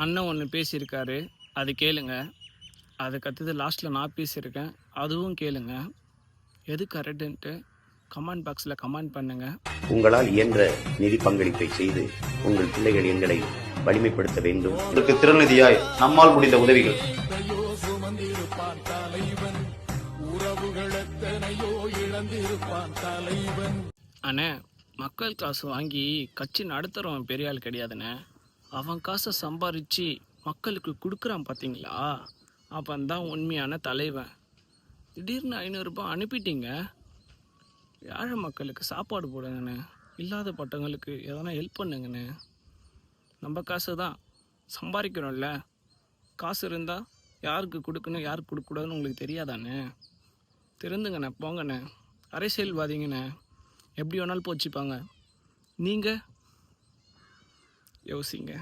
அண்ணன் ஒன்று பேசியிருக்காரு, அது கேளுங்க. அதுக்கடுத்தது லாஸ்ட்டில் நான் பேசியிருக்கேன், அதுவும் கேளுங்க. எது கரெக்டுன்ட்டு கமெண்ட் பாக்ஸில் கமெண்ட் பண்ணுங்கள். உங்களால் இயன்ற நிதி பங்களிப்பை செய்து உங்கள் பிள்ளைகள் எங்களை வலிமைப்படுத்த வேண்டும். இதற்கு திறநிதியாய் நம்மால் முடிந்த உதவிகள். அண்ணே, மக்கள் காசு வாங்கி கட்சி நடத்துகிறவன் பெரிய ஆள் கிடையாதுண்ணே. அவன் காசை சம்பாரித்து மக்களுக்கு கொடுக்குறான் பார்த்தீங்களா, அவன் தான் உண்மையான தலைவன். திடீர்னு 500 ரூபாய் அனுப்பிட்டீங்க. ஏழை மக்களுக்கு சாப்பாடு போடுங்கண்ணே, இல்லாத பட்டங்களுக்கு எதனா ஹெல்ப் பண்ணுங்கண்ணே. நம்ம காசு தான் சம்பாதிக்கிறோம்ல, காசு இருந்தால் யாருக்கு கொடுக்கணும் யாருக்கு கொடுக்கக்கூடாதுன்னு உங்களுக்கு தெரியாதாண்ணே? திருந்துங்கண்ணே, போங்கண்ணே. அரசியல்வாதிங்கண்ணே எப்படி வேணாலும் போச்சுப்பாங்க, நீங்கள் யோசிங்க.